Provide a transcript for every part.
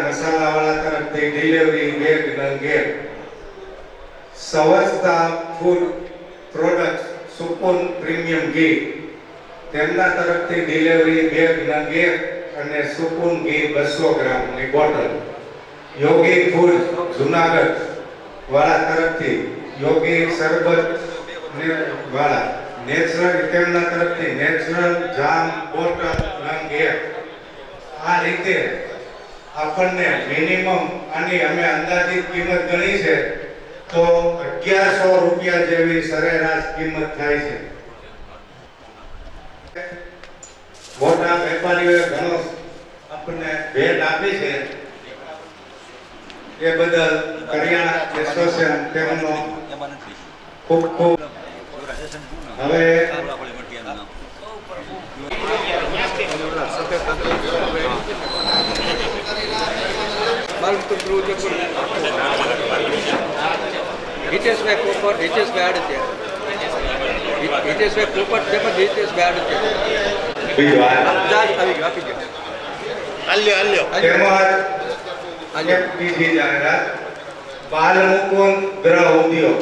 મસાલાવાળા તરફથી delivery bag નંગેર, સવસ્તા ફૂડ પ્રોડક્ટ સુપુન પ્રીમિયમ ઘી તેમના તરફથી ડિલિવરી બેગ નંગેર અને સુપુન ઘી 200 ગ્રામની બોટલ, યોગી ફૂડ જુનાગઢ વાળા તરફથી યોગી શરબત વાળા નેચરલ તેમના તરફથી નેચરલ જામ બોટલ નંગેર. આ રીતે આપણને મિનિમમ આની અમે અંદાજિત કિંમત ગણી છે તો 1100 રૂપિયા જેવી સરેરાશ કિંમત થાય છે. મોટા વેપારીઓએ ઘણો આપણને ભેટ આપી છે એ બદલ કરિયાણા એસોસિએશન તેમનો ખૂબ ખૂબ. હવે હિતેશભાઈ પોપટ, હિતેશભાઈ આડત્યા, હિતેશભાઈ પોપટ તેમજ હિતેશભાઈ આડત્યા. બીજી જાહેરાત, બાલ મુકુંદ ગ્રહ ઉદ્યોગ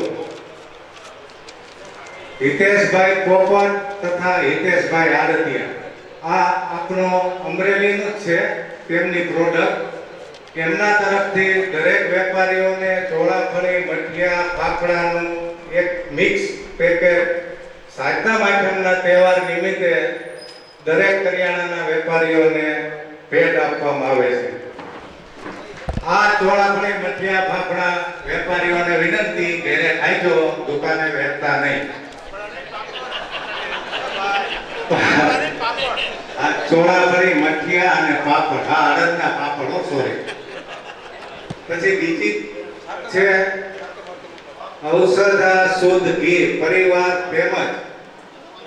હિતેશભાઈ પોપટ તથા હિતેશભાઈ આડતિયા, આ આપણો અમરેલીનું જ છે તેમની પ્રોડક્ટ. એમના તરફથી દરેક વેપારીઓને ચોળાફળી, મઠિયા, ફાફડાનું એક મિક્સ પેકેટ સાતમ આઠમના તહેવાર નિમિત્તે દરેક કરિયાણાના વેપારીઓને ભેટ આપવામાં આવે છે. આ ચોળાફળી, મઠિયા, ફાફડા વેપારીઓને વિનંતી, ઘરે ખાઈજો, દુકાને વેચતા નહીં. આ ચોળાફળી, મઠિયા અને પાપડ, આ અડદના પાપડો, સોરી. પછી બીજી છે ઔષધા શુદ્ધ ઘી પરિવાર તેમજ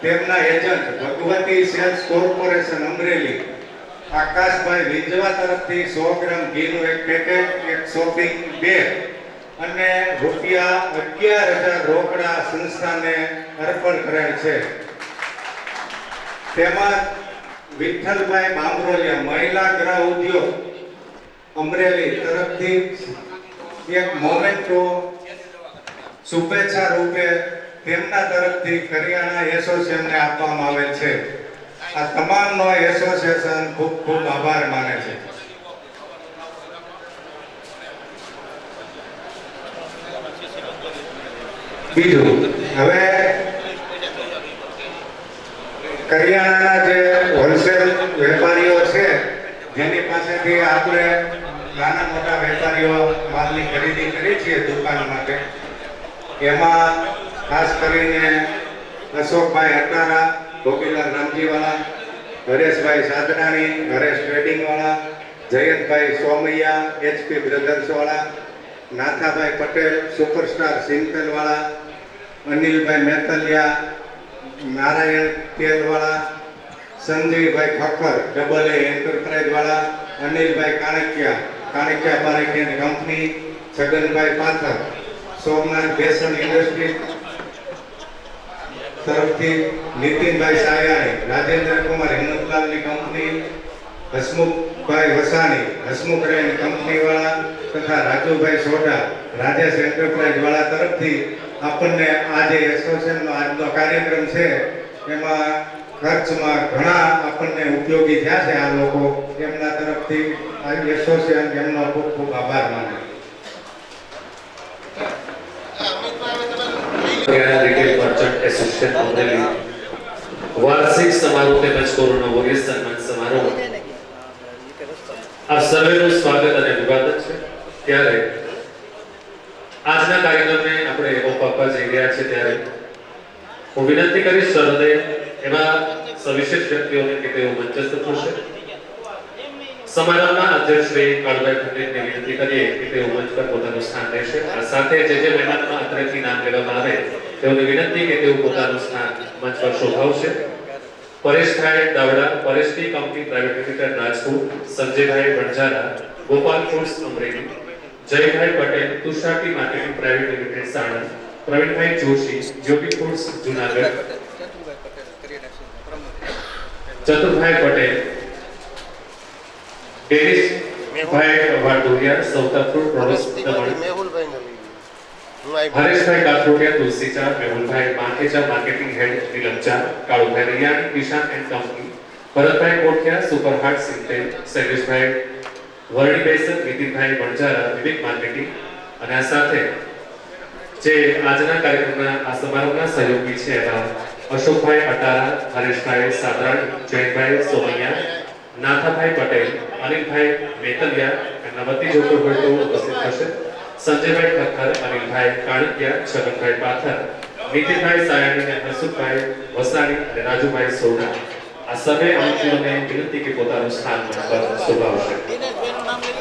તેમના agent Bhagwati sales corporation Amreli Akashbhai Vinjva તરફથી 100 ગ્રામ ઘીનું એક પેકેટ, એક શોપિંગ બેગ અને રૂપિયા 11,000 રોકડા સંસ્થાને અર્પણ કરેલ છે. તેમાં વિઠ્ઠલભાઈ બામરોલિયા મહિલા ગ્રહ ઉદ્યોગ અમરેલી તરફથી એક મોમેન્ટો શુભેચ્છા રૂપે તેમના તરફથી કરિયાણા એસોસિએશનને આપવામાં આવેલ છે. આ તમામનો એસોસિએશન ખૂબ ખૂબ આભાર માને છે. બીજું, હવે કરિયાણાના જે હોલસેલ વેપારીઓ છે જેની પાસેથી આપણે નાના મોટા વેપારીઓ માલની ખરીદી કરી છે દુકાન માટે, એમાં ખાસ કરીને અશોકભાઈ અટારા, ગોપીલાલ રામજીવાળા, હરેશભાઈ સાદરાણી, હરેશ ટ્રેડિંગ વાળા, જયંતભાઈ સોમૈયા, એચપી બ્રધર્સ વાળા, નાથાભાઈ પટેલ સુપરસ્ટાર સિંગતેલ વાળા, અનિલભાઈ મેતલિયા નારાયણ તેલ વાળા, Sanjaybhai Thakkar double A enterprise વાળા, અનિલભાઈ કાણિકિયા પારેખની company, Chhaganbhai Pathar Somnath fashion industry તરફથી, નીતિનભાઈ સાયાણી રાજેન્દ્ર કુમાર હિંમતલાલની કંપની, હસમુખભાઈ વસાણી હસમુખરાયની કંપની વાળા તથા રાજુભાઈ સોઢા રાજેશ એન્ટરપ્રાઇઝ વાળા તરફથી આપણને આ જે એસોસિએશનનો આજનો કાર્યક્રમ છે એમાં ખર્ચમાં ઘણા આપણને ઉપયોગી થયા છે. આ લોકો એમના તરફથી આ એસોસિએશન એમનો ખૂબ ખૂબ આભાર માને. રિટેલ મર્ચન્ટ એસોસિએશન અમરેલી વાર્ષિક સમારોહ તેમજ કોરોના વોરિયર સન્માન સમારોહ આપ સર્વેનું સ્વાગત અને અભિવાદન છે. ત્યારે આજના કાર્યક્રમને આપણે ઓપ આપવા જઈ રહ્યા છે ત્યારે હું વિનંતી કરીશ સર્વદે એવા સવિશેષ વ્યક્તિઓને કે તેઓ મંચસ્થ થશે. સમારંભના અધ્યક્ષ શ્રી કાળભાઈ પટેલને વિનંતી કરીએ કે તેઓ મંચ પર પોતાનું સ્થાન લેશે. આ સાથે જે મહેમાનોના અત્રેથી નામ લેવામાં આવે તેઓને વિનંતી કે તેઓ પોતાનું સ્થાન મંચ પર શોભાવશે. Pareshbhai Davda, Paresh tea company private limited Rajkot, Sanjaybhai Vanzara, Gopal foods Amreli, Jaybhai Patel, Tushar marketing private limited Sanand, Pravinbhai Joshi, Jyoti foods Junagadh, Chaturbhai Patel, ડેરીસ ભાઈ વાટોડિયા સૌતાપુર પ્રોડક્ટ દમણ મેહુલભાઈને લઈ ગયો. હું આવી હરેશભાઈ કાથરોડિયા તુલસીચા મેહુલભાઈ માખેચા માર્કેટિંગ હેડ નીલમચા Kalubhai Raiyani Kishan and company Bharatbhai Kothiya super heart સિન્ટેલ શૈલેષભાઈ વરણી બેસર નીતિનભાઈ વણજારા વિવેક માર્કેટિંગ અને આ સાથે જે આજના કાર્યક્રમના આ સમારોહના સહયોગી છે એવા અશોકભાઈ અટારા હરેશભાઈ સાદરાણ જયંતભાઈ સોમૈયા નાથાભાઈ પટેલ અનિલભાઈ મેકલિયા એમના વતી જો કોઈ હોય તો ઉપસ્થિત થશે સંજયભાઈ ઠક્કર અનિલભાઈ કાણકિયા છગનભાઈ પાથર નીતિનભાઈ સાયણી અને હર્ષુભાઈ વસાણી અને રાજુભાઈ સોઢા આ સર્વે આમંત્રિતોને વિનંતી કે પોતાનું સ્થાન પર શોભાવશે. દિનેશભાઈનું નામ લઈ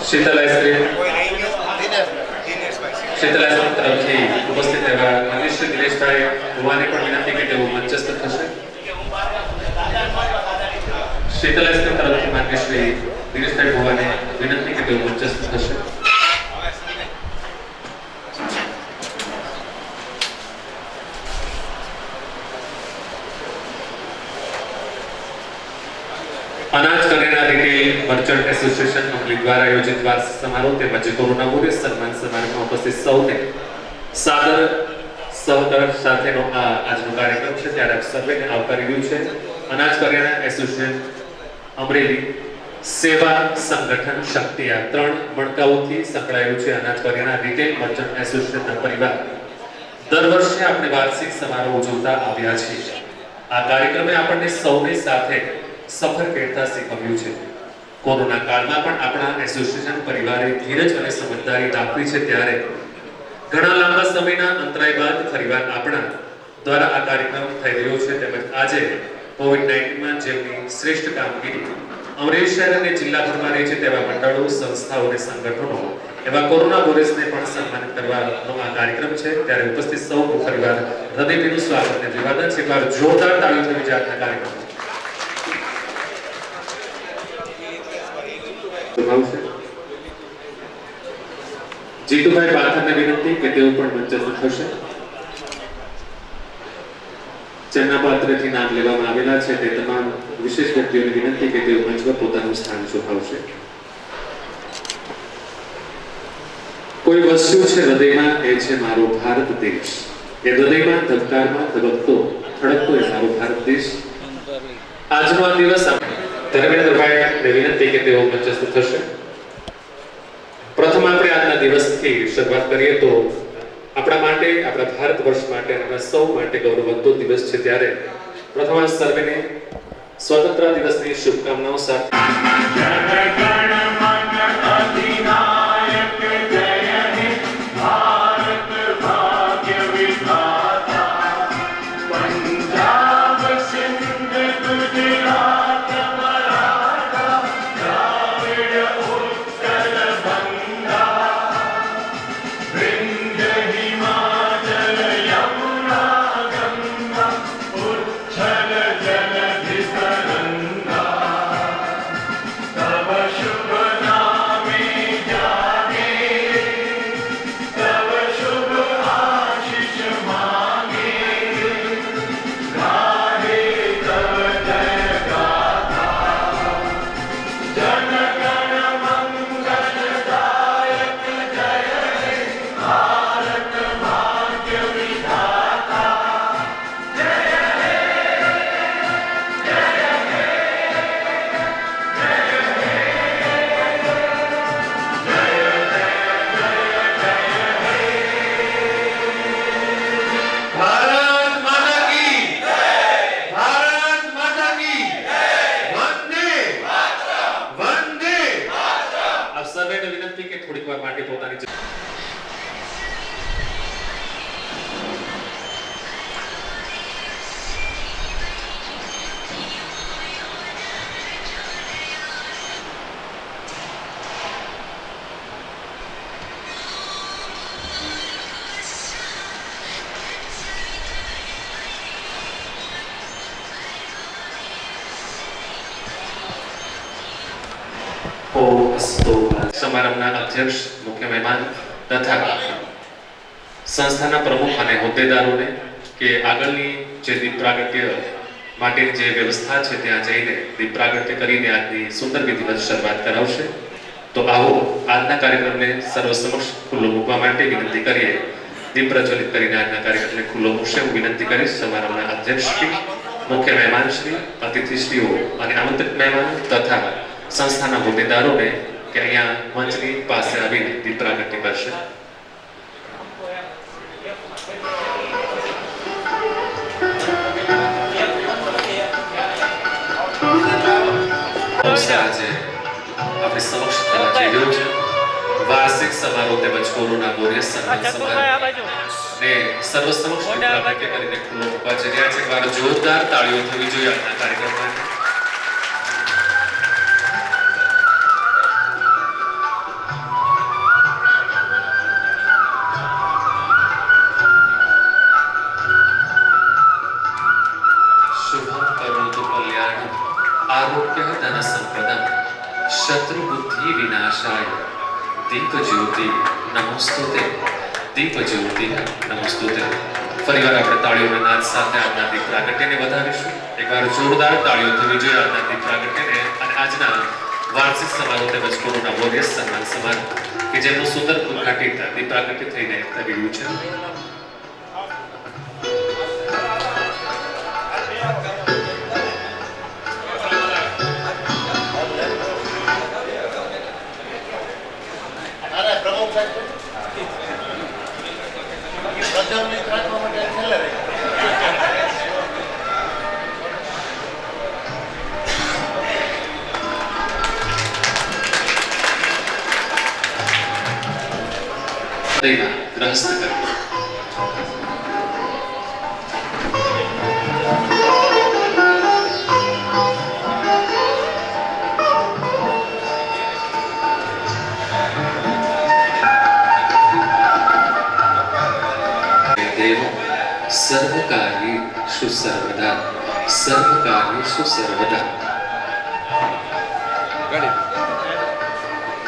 શીતલ આઈસ્ક્રીમ દિનેશભાઈ. શીતલ આઈસ્ક્રીમ તરફથી ઉપસ્થિત એવા મનીષ દિનેશભાઈ ભુવાને પણ વિનંતી કે તેઓ મંચસ્થ થશે. શીતલ આઈસ્ક્રીમ તરફથી માન્ય શ્રી દિનેશભાઈ ભુવાને વિનંતી કે તેઓ મંચસ્થ થશે. અનાજ કરિયાણા રિટેલ મર્ચન્ટ એસોસિએશન અમલી દ્વારા આયોજિત વાર્ષિક સમારોહ તેમજ કોરોના વોરિયર્સ સન્માન સમારોહમાં ઉપસ્થિત સૌને સાદર સહદર સાથેનો આ આજનો કાર્યક્રમ છે ત્યારે આપ સર્વેને આવકારી રહ્યું છે અનાજ કરિયાણા એસોસિએશન અમરેલી સેવા સંગઠન શક્તિ આ ત્રણ મણકાઓથી સંકળાયેલું છે અનાજ કરિયાણા રિટેલ મર્ચન્ટ એસોસિએશનના પરિવાર. દર વર્ષે આપણે વાર્ષિક સમારોહ ઉજવતા આવ્યા છીએ. આ કાર્યક્રમે આપણને સૌને સાથે સફર કરતા શીખવ્યું છે. કોરોના કાળમાં પણ આપણા એસોસિએશન પરિવારે ધીરજ અને સમજદારી દાખવી છે ત્યારે ઘણા લાંબા સમયના અંતરાય બાદ ફરીવાર આપણા દ્વારા આ કાર્યક્રમ થઈ રહ્યો છે તેમજ આજે કોવિડ-19માં જેમની શ્રેષ્ઠ કામગીરી અમરેલી શહેર અને જિલ્લાભરમાં રહી છે તેવા મંડળો સંસ્થાઓ અને સંગઠનો એવા કોરોના વોરિયર્સને પણ સન્માનિત કરવાનો આ કાર્યક્રમ છે ત્યારે ઉપસ્થિત સૌ ફરીવાર હૃદયપૂર્વક સ્વાગત અને અભિવાદન છે. એકવાર જોરદાર તાળીઓ થવી જોઈએ આજના કાર્યક્રમ જીતુભાઈ પાથરને વિનંતી કે તેઓ પણ મંચસ્થ થશે. જેમના પાત્રથી નામ લેવામાં આવેલા છે તે તમામ વિશેષ વ્યક્તિઓને વિનંતી કે તેઓ મંચ પર પોતાનું સ્થાન શોભાવશે. કોઈ વસ્તુ છે હૃદયમાં એ છે મારો ભારત દેશ. એ હૃદયમાં ધબકારમાં ધબકતો ધડકતો એ મારો ભારત દેશ. આજનો આ દિવસ ધર્મેન્દ્રભાઈને વિનંતી કે તેઓ મંચસ્થ થશે. પ્રથમ આપણે આજના દિવસથી શરૂઆત કરીએ તો આપણા માટે આપણા ભારત વર્ષ માટે અને આપણા સૌ માટે ગૌરવવંતો દિવસ છે ત્યારે પ્રથમ આ સર્વેને સ્વતંત્રતા દિવસની શુભકામનાઓ સાથે સમારંભના અધ્યક્ષ મુખ્ય મહેમાન તથા સંસ્થાના પ્રમુખ અને હોદ્દેદારોને કે આગળની જે દીપ પ્રાગટ્ય માટે જે વ્યવસ્થા છે ત્યાં જઈને દીપ પ્રાગટ્ય કરીને આજની સુંદર વિધિવત શરૂઆત કરાવશે. તો આવો આજના કાર્યક્રમને સર્વ સમક્ષ ખુલ્લો મૂકવા માટે વિનંતી કરીએ. દીપ પ્રજ્વલિત કરીને આજના કાર્યક્રમને ખુલ્લો મૂકશે હું વિનંતી કરીશ સમારંભના અધ્યક્ષશ્રી, મુખ્ય મહેમાનશ્રી, અતિથિશ્રીઓ અને આમંત્રિત મહેમાન તથા સંસ્થાના હોદ્દેદારોને કે અહીંયા મંચની પાસે આવીને દીપ પ્રાગટ્ય કરશે. આજે આપણી સમક્ષ થવા જઈ રહ્યો છે વાર્ષિક સમારોહ તેમજ કોરોના વોરિયર્સ સન્માન સમારોહ ને સર્વ સમક્ષ પ્રાગટ્ય કરીને ખુલ્લો મૂકવા જઈ રહ્યા છે. એકવાર જોરદાર તાળીઓ થવી જોઈએ આજના કાર્યક્રમ માટે. શુભમ કરોતુ કલ્યાણમ આરોગ્ય ધન સંપદમ શત્રુ બુદ્ધિ વિનાશાય દીપ જ્યોતિ નમસ્તુતે. દીપ જ્યોતિ નમસ્તુતે. ફરીવાર આપણે તાળીઓના નાદ સાથે આજના દીપ પ્રાગટ્યને વધાવીશું. એકવાર જોરદાર તાળીઓ થવી જોઈએ આજના દીપ પ્રાગટ્યને અને આજના વાર્ષિક સમારોહ તેમજ કોરોના વોરિયર્સ સન્માન સમારોહ કે જેમનું સુંદર ઉદ્ઘાટિત દીપ પ્રાગટ્ય થઈને થઈ રહ્યું છે. ગ્રહસ્થ કરી સર્વકાર્યેષુ સર્વદા. સર્વકાર્યેષુ સર્વદા.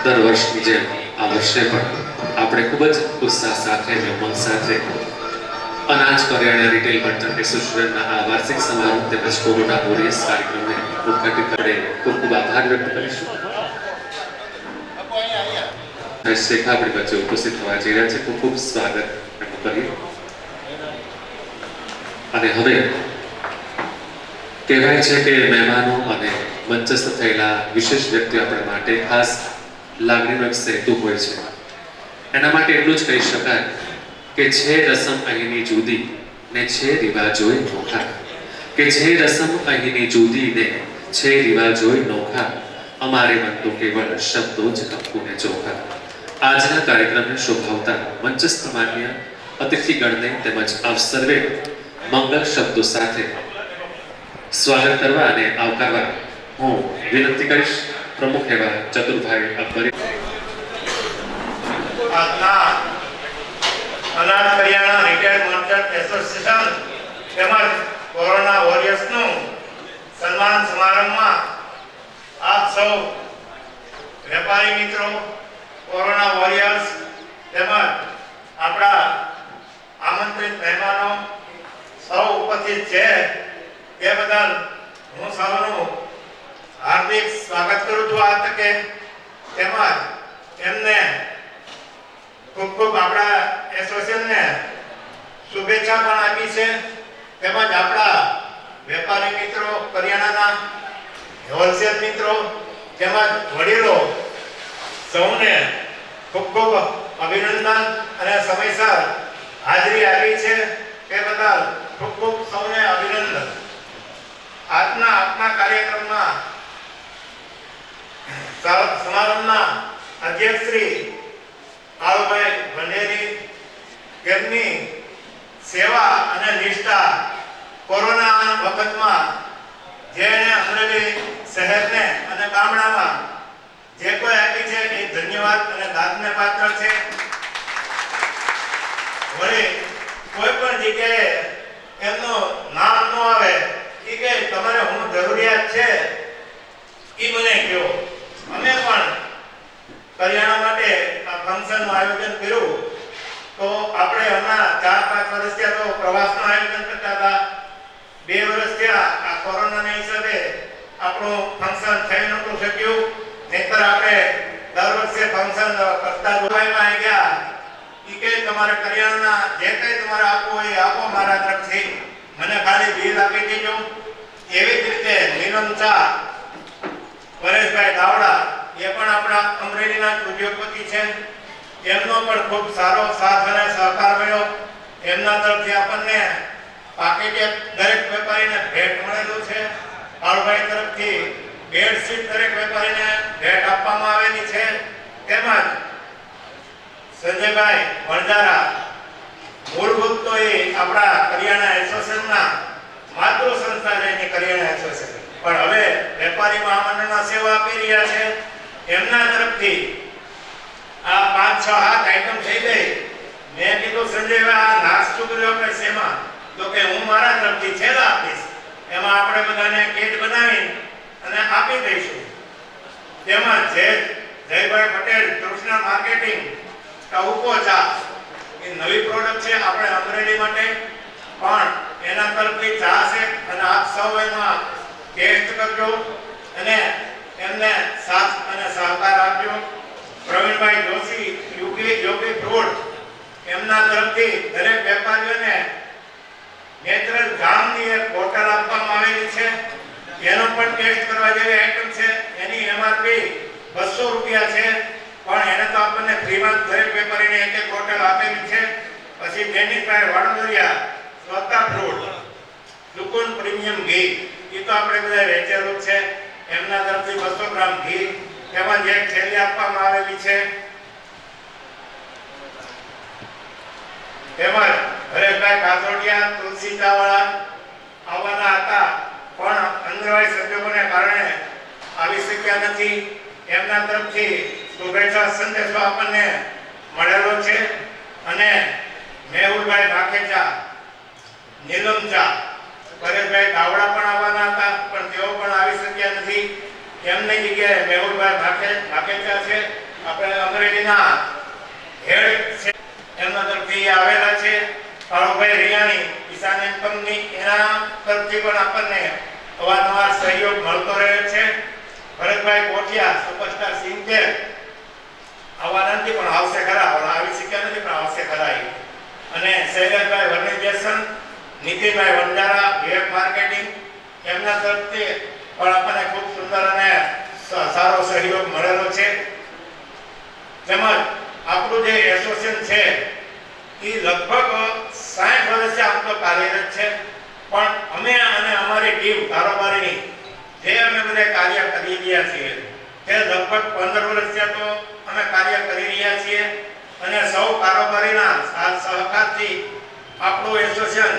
દર વર્ષની જેમ આ વર્ષે પણ આપણે ખૂબ જ ઉત્સાહ સાથે અને ઉમંગ સાથે અનાજ કરિયાણા રિટેલ મર્ચન્ટ એસોસિએશનના આ વાર્ષિક સમારોહ તેમજ કોરોના વોરિયર્સ કાર્યક્રમને ઉદ્ઘાટિત કરીને ખૂબ ખૂબ આભાર વ્યક્ત કરીશું. શેખ આપણી વચ્ચે ઉપસ્થિત થવા જઈ રહ્યા છે. ખૂબ ખૂબ સ્વાગત કરીએ. અને હવે કહેવાય છે કે મહેમાનો અને મંચસ્થ થયેલા વિશેષ વ્યક્તિઓ આપણા માટે ખાસ લાગણીનો એક સેતુ હોય છે. એના માટે એટલું જ કહી શકાય કે છે રસમ અહીંની જુદી ને છે રિવાજોય નોખા. કે છે રસમ અહીંની જુદી ને છે રિવાજોય નોખા. અમારે મન તો કેવળ શબ્દો જ હક્કુ ને ચોખા. આજના કાર્યક્રમને શોભાવતા મંચસ્થ માન્ય અતિથિગણને તેમજ આપ સર્વે મંગળ શબ્દો સાથે સ્વાગત કરવા અને આવકારવા હું વિનંતી કરીશ પ્રમુખ એવા ચતુરભાઈ અકબરી. આજના અનાજ કરિયાણા રિટેલ મર્ચન્ટ એસોસિએશન તેમજ કોરોના વોરિયર્સનું સન્માન સમારંભમાં આપ સૌ વેપારી મિત્રો, કોરોના વોરિયર્સ તેમજ આપણા આમંત્રિત મહેમાનો સૌ ઉપસ્થિત છે તે બદલ હું સૌનું હાર્દિક સ્વાગત કરું છું આ તકે. તેમજ એમને ખૂબ ખૂબ આપણા એસોસિએશનને શુભેચ્છા પણ આપી છે. તેમજ આપણા વેપારી મિત્રો, કરિયાણાના હોલસેલ મિત્રો તેમજ વડીલો સૌને ખૂબ ખૂબ અભિનંદન અને સમયસર હાજરી આપી છે તે બદલ ખૂબ ખૂબ સૌને અભિનંદન. આજના આપના કાર્યક્રમમાં સમારંભના અધ્યક્ષ શ્રી કાળુભાઈ ભંડેરી તેમની સેવા અને નિષ્ઠા કોરોના વખતમાં જેને અમરેલી શહેરને અને ગામડામાં જે કોઈ આપી છે એ ધન્યવાદ અને દાદને પાત્ર છે. વળી કોઈ પણ જગ્યાએ એમનું નામ ન આવે કે તમારે હું જરૂરિયાત છે એ મને કહો. અમે પણ કરિયાણા માટે આ ફંક્શનનું આયોજન કર્યું તો આપણે હમણાં છેલ્લા 4-5 વર્ષ થયા તો પ્રવાસનું આયોજન કરતા હતા. 2 વર્ષ થયા આ કોરોનાના હિસાબે આપણું ફંક્શન થઈ નહોતું શક્યું. નહીંતર આપણે દર વર્ષે ફંક્શન કરતા દુબઈમાં આવી ગયા. ઈ કે તમારે કરિયાણાના જે કંઈ તમારે આપવું હોય એ આપો મારા તરફથી, મને ખાલી બિલ આપી દેજો. એવી જ રીતે નીલમ ચા પરેશભાઈ દાવડા એ પણ આપણા અમરેલીના જ ઉદ્યોગપતિ છે. એમનો પણ ખૂબ સારો સાથ અને સહકાર મળ્યો. એમના તરફથી આપણને પાકીટ દરેક વેપારીને ભેટ મળેલું છે. કાળુભાઈ તરફથી બેડશીટ દરેક વેપારીને ભેટ આપવામાં આવેલી છે. તેમજ સંજયભાઈ વણજારા મૂળભૂત તો એ આપણા કરિયાણા એસોસિએશનના માતૃ સંસ્થા છે એની કરિયાણા એસોસિએશન, પણ હવે વેપારી મહામંડળના સેવા આપી રહ્યા છે. એમના તરફથી આ 5-6 આઈટમ થઈ ગઈ. મેં કીધું સંજયભાઈ આ નાસ્તો કર્યો આપણે શેમાં? તો કે હું મારા તરફથી છેલ્લા આપીશ. એમાં આપણે બધાને કીટ બનાવી અને આપી દઈશું. તેમાં જયભાઈ પટેલ કૃષ્ણ માર્કેટિંગ ટહુકો ચા એ નવી પ્રોડક્ટ છે આપણે અમરેલી માટે, પણ એના તરફથી ચા છે અને આપ સૌ એમાં ટેસ્ટ કરજો અને એમને સાથ અને સહકાર આપજો. પ્રવીણભાઈ જોશી યોગી ફ્રૂટ એમના તરફથી દરેક વેપારીઓને નેચરલ જામની એક બોટલ આપવામાં આવેલી છે. એનો પણ ટેસ્ટ કરવા જેવી આઈટમ છે. એની એમઆરપી 200 રૂપિયા છે, પણ એને તો આપણને ફ્રીમાં દરેક વેપારીને એક બોટલ આપેલી છે. પછી ડેનિશભાઈ વડોદરિયા સ્વતા ફ્રૂટ સુકૂન પ્રીમિયમ ઘી એ તો આપણે બધા વેચેલું છે. એમના તરફથી 200 ગ્રામ ઘી તેમજ એક થેલી આપવામાં આવેલી છે. તેમજ હરેશભાઈ કાથોડિયા તુલસી ચાવાળા આવવાના હતા, પણ અંગરવાઈ સંજોગોને કારણે આવી શક્યા નથી. એમના તરફથી શુભેચ્છા સંદેશો આપણને મળેલો છે. અને મેહુલભાઈ માખેચા નીલમ ચા પરેશભાઈ દાવડા પણ આવવાના હતા, પણ તેઓ પણ આવી શક્યા નથી. એમની જગ્યાએ મેહુલભાઈ માખેચા છે આપણે અમરેલીના હેડ છે, એમના તરફથી આવેલા છે. કાળુભાઈ રિયાણી કિસાન કંપની એના તરફથી પણ આપણને અવારનવાર સહયોગ મળતો રહે છે. ભરતભાઈ કોઠિયા સુપરસ્ટાર સિંગર આવવાના નથી પણ આવશે ખરા, આવી શક્યા નથી પણ આવશે ખરા. અને શૈલેષભાઈ વર્ણિજેશન નીતિનભાઈ વંજારા વેબ માર્કેટિંગ એમના તરફથી પણ આપણને ખૂબ સુંદર અને સારો સહયોગ મળેલો છે. તેમજ આપણું જે એસોસિએશન છે એ લગભગ 60 વર્ષથી આમ તો કાર્યરત છે, પણ અમે અને અમારી ટીમ કારોબારીની જે અમે બધા કાર્ય કરી રહ્યા છીએ તે લગભગ 15 વર્ષથી તો અમે કાર્ય કરી રહ્યા છીએ. અને સૌ કારોબારીના સાથ સહકારથી આપણું એસોસિએશન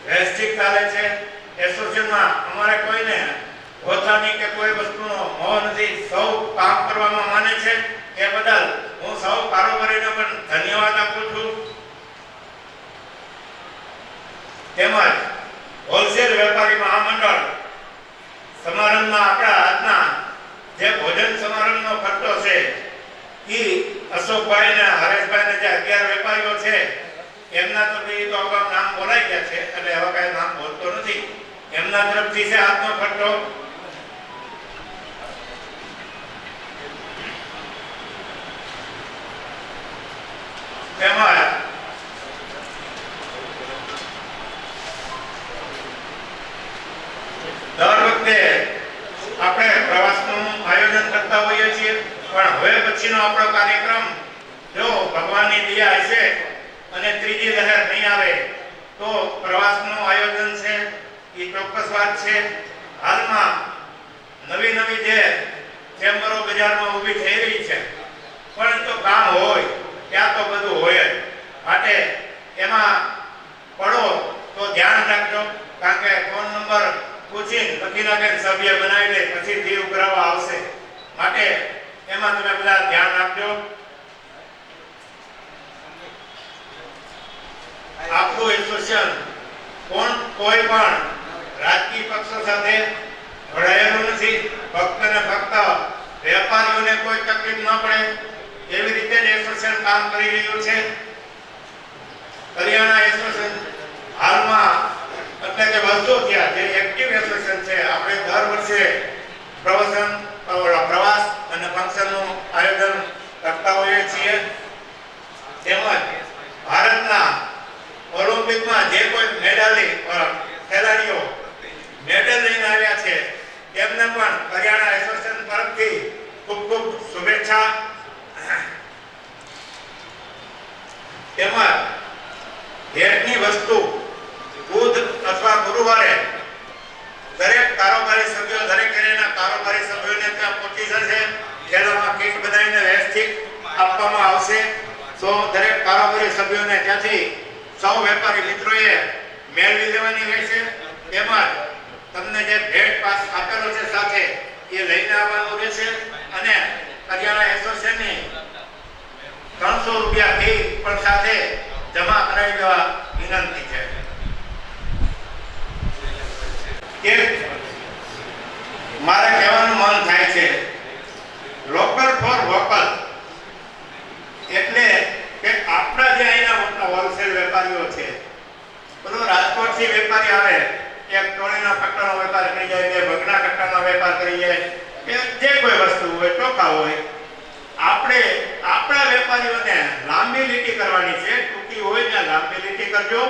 વ્યવસ્થિત ચાલે છે. એસોસિએશનમાં અમારે કોઈને હોદ્દાની કે કોઈ વસ્તુનો મોહ નથી. સૌ કામ કરવામાં માને છે. એ બદલ હું સૌ કારોબારીને પણ ધન્યવાદ આપું છું. તેમજ હોલસેલ વેપારી મહામંડળ સમારંભમાં આપણા આજના જે ભોજન સમારંભનો ખર્ચો છે એ અશોકભાઈ ને હરેશભાઈ ને જે 11 વેપારીઓ છે એમના તરફથી તો અગાઉ નામ બોલાઈ ગયા છે એટલે હવે કઈ નામ બોલતો નથી. એમના તરફથી છે આજનો ખર્ચો. તેમજ દર વખતે આપણે પ્રવાસનું આયોજન કરતા હોઈએ છીએ, પણ હવે પછીનો આપણો કાર્યક્રમ જો ભગવાનની દયા હશે અને ત્રીજી લહેર નહીં આવે તો પ્રવાસનું આયોજન છે એ ચોક્કસ વાત છે. હાલમાં નવી નવી જે ચેમ્બરો બજારમાં ઊભી થઈ રહી છે, પણ તો કામ હોય ત્યાં તો બધું હોય જ. માટે એમાં પડો તો ધ્યાન રાખજો, કારણ કે ફોન નંબર પૂછીને લખી નાખે સભ્ય બનાવી લે પછી ફી ઉઘરાવવા આવશે. માટે એમાં તમે બધા ધ્યાન રાખજો. આપણું એસોસિએશન કોઈ પણ રાજકીય પક્ષો સાથે જોડાયેલું નથી. ફક્ત ને ફક્ત વેપારીઓને કોઈ તકલીફ ન પડે એવી રીતે જ એસોસિએશન કામ કરી રહ્યું છે. કરિયાણા એસોસિએશન હાલમાં એટલે કે વર્ષો થયા જે એક્ટિવ એસોસિએશન છે. આપણે દર વર્ષે પ્રવાસ અને ફંક્શનનું આયોજન કરતા હોઈએ છીએ. તેમજ ભારતના ઓલિમ્પિકમાં જે કોઈ ખેલાડીઓ મેડલ લઈને આવ્યા છે તેમને પણ કરિયાણા એસોસિએશન તરફથી ખૂબ ખૂબ શુભેચ્છા. તેમજ ભેટની વસ્તુ બુધ અથવા ગુરુવારે દરેક કારોબારી સભ્યો દરેક એરિયાના કારોબારી સભ્યોને ત્યાં પહોંચી જશે. ખેલામાં કીટ બનાવીને વ્યવસ્થિત આપવામાં આવશે. તો દરેક કારોબારી સભ્યોને ત્યાંથી સૌ વેપારી મિત્રોએ મેળવી લેવાની રહેશે. તેમજ તમને જે ભેટ પાસ આપેલો છે સાથે એ લઈને આવવાનું રહેશે. અને કરિયાણા એસોસિએશનની 300 રૂપિયા ફી પણ સાથે જમા કરાવી દેવા વિનંતી છે. કે મારે કહેવાનું મન થાય છે લોકલ ફોર વોકલ, એટલે કે આપણા જે અહીંના હોલસેલ વેપારીઓ છે, બધો રાજકોટથી વેપારી આવે, એક ટોળીના કટ્ટાનો વેપાર કરી જાય, બે ભગના કટ્ટાનો વેપાર કરી જાય, કે જે કોઈ વસ્તુ હોય, ચોખા હોય, આપણે આપણા વેપારીઓને લાંબી લીટી કરવાની છે. ટૂંકી હોય ત્યાં લાંબી લીટી કરજો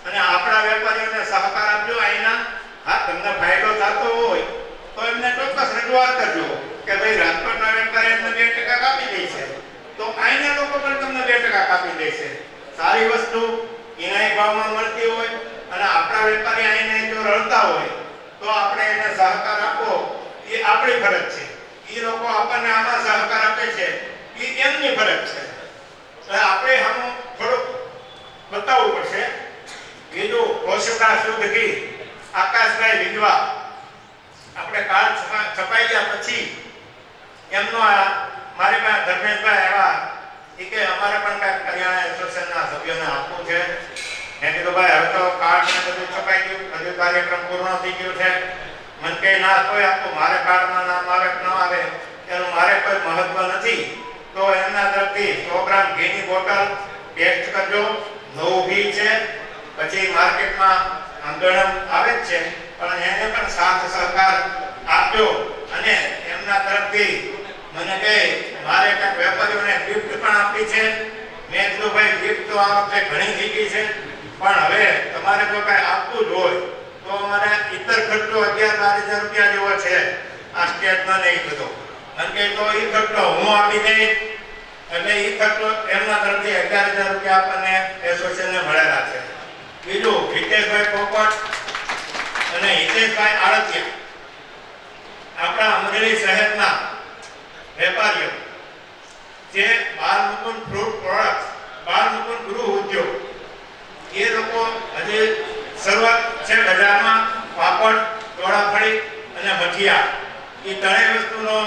અને આપણા વેપારીઓને સહકાર આપજો. અહીંના હા તમને ફાયદો થતો હોય તો એમને ચોક્કસ રજૂઆત કરજો કે ભાઈ રાજકોટના વેપારી એમને 2% કાપી દેશે, તો અહીંના લોકો પણ તમને 2% કાપી દેશે. સારી વસ્તુ ઇનાય ભાવમાં મળતી હોય અને આપણા વેપારી અહીંને જો રળતા હોય તો આપણે એને સહકાર આપવો એ આપણી ફરજ છે. એ લોકો આપણને આમાં સહકાર આપે છે એ એમની ફરજ છે. એટલે આપણે આનું થોડુંક બતાવવું પડશે. બીજું કોશિકા શુદ્ધ ઘી આકાશભાઈ વિધવા, આપણે કાર્ડ છપાઈ ગયા પછી એમનો મારી પાસે ધર્મેશભાઈ આવ્યા એ કે અમારે પણ કાંઈક કરિયાણા એસોસિએશનના સભ્યોને આપવું છે. મેં કીધું ભાઈ હવે તો કાર્ડ ને બધું છપાઈ ગયું, બધું કાર્યક્રમ પૂર્ણ થઈ ગયું છે. મને કે ના તોય આપવું, મારે કાર્ડમાં નામ આવે કે ન આવે એનું મારે કોઈ મહત્વ નથી. તો એમના તરફથી 100 ગ્રામ ઘીની બોટલ ટેસ્ટ કરજો. નવું ઘી છે, પછી માર્કેટમાં ગરમ આવે જ છે પણ એને પણ સાથ સહકાર આપજો. અને એમના તરફથી મને કહે મારે કાંઈક વેપારીઓને ગિફ્ટ પણ આપી છે. મેં કીધું ભાઈ ગિફ્ટ તો આ વખતે ઘણી થઈ ગઈ છે પણ હવે તમારે જો કાંઈ આપવું જ હોય તો અમારે ઇતર ખર્ચો 11-12 હજાર રૂપિયા જેવો છે આ સ્ટેજનો ને એ બધો. મને કહે તો એ ખર્ચો હું આપી દઈશ. એટલે એ ખર્ચો એમના તરફથી 11,000 રૂપિયા આપણને એસોસિએશનને મળેલા છે. બીજું હિતેશભાઈ પોપટ અને હિતેશભાઈ આળતિયા, આપણા અમરેલી શહેરના વેપારીઓ જે બાલમુકુંદ ફ્રૂટ પ્રોડક્ટ, બાલમુકુંદ ગૃહ ઉદ્યોગ, એ લોકો હજી શરૂઆત છે બજારમાં પાપડ, ચોળાફળી અને મઠિયા એ ત્રણેય વસ્તુનો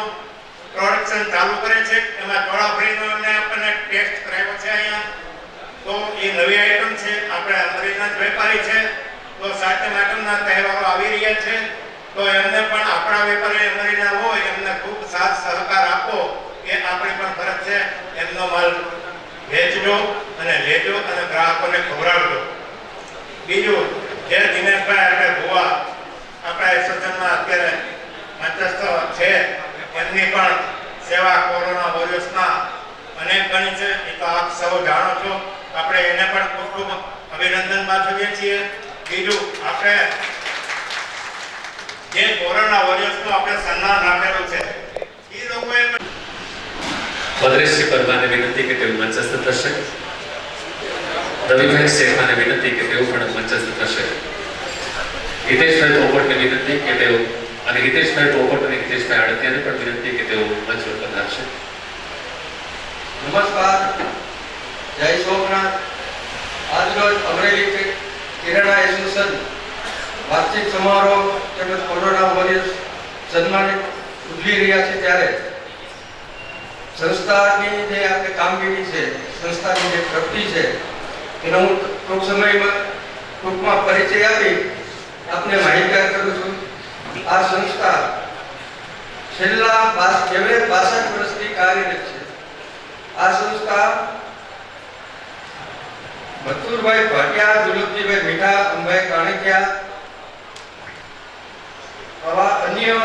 પ્રોડક્શન ચાલુ કરે છે. એમાં ચોળાફળીનો એમને આપણને ટેસ્ટ કરાવ્યો છે અહીંયા. તો એ નવી આઈટમ છે. આપણે અમરેલીના જ વેપારી છે તો સાતમ આઠમના તહેવારો આવી રહ્યા છે તો એમને પણ આપણા વેપારી અમરેલીના હોય એમને ખૂબ સાથ સહકાર આપો એ આપણી પણ ફરજ છે. એમનો માલ વેચજો અને લેજો અને ગ્રાહકોને ખવડાવજો. બીજું જે દિનેશભાઈ આપણે ભુવા આપણા એસોસિએશનમાં અત્યારે મધ્યસ્થ છે, એમની પણ સેવા કોરોના વોરિયર્સમાં અનેક ગણી છે. એ તો આપ સૌ જાણો છો. આપણે એને પણ ખૂબ ખૂબ અભિનંદન પાઠવીએ છીએ. બીજું આપણે જે કોરોના વોરિયર્સનું આપણે સન્માન આપેલું છે એ લોકોએ ભદ્રેશજી પરમારને વિનંતી કે તેઓ મંચસ્થ થશે. રવિભાઈ શેખાને વિનંતી કે તેઓ પણ મંચસ્થ થશે. હિતેશભાઈ પોપટને વિનંતી કે તેઓ અને હિતેશભાઈ પોપટ અને હિતેશભાઈ આડતિયાને પણ વિનંતી કે તેઓ મંચ પર પધારશે. નમસ્કાર, જય સોમનાથ. આજરોજ અમરેલી કિરાણા એસોસિએશન વાર્ષિક સમારોહ તેમજ કોરોના વોરિયર્સ સન્માનિત ઉજવી રહ્યા છે ત્યારે સંસ્થાની જે આપણે કામગીરી છે, સંસ્થાની જે પ્રગતિ છે એનો હું ટૂંક સમયમાં ટૂંકમાં પરિચય આપી આપને માહિતગાર કરું છું. આ સંસ્થા છેલ્લા 62 વર્ષથી કાર્યરત છે. આ સંસ્થા મથુરભાઈ ભાટિયા, દુલભજીભાઈ મીઠા, અંબાઈ કાણકિયા, આવા અન્ય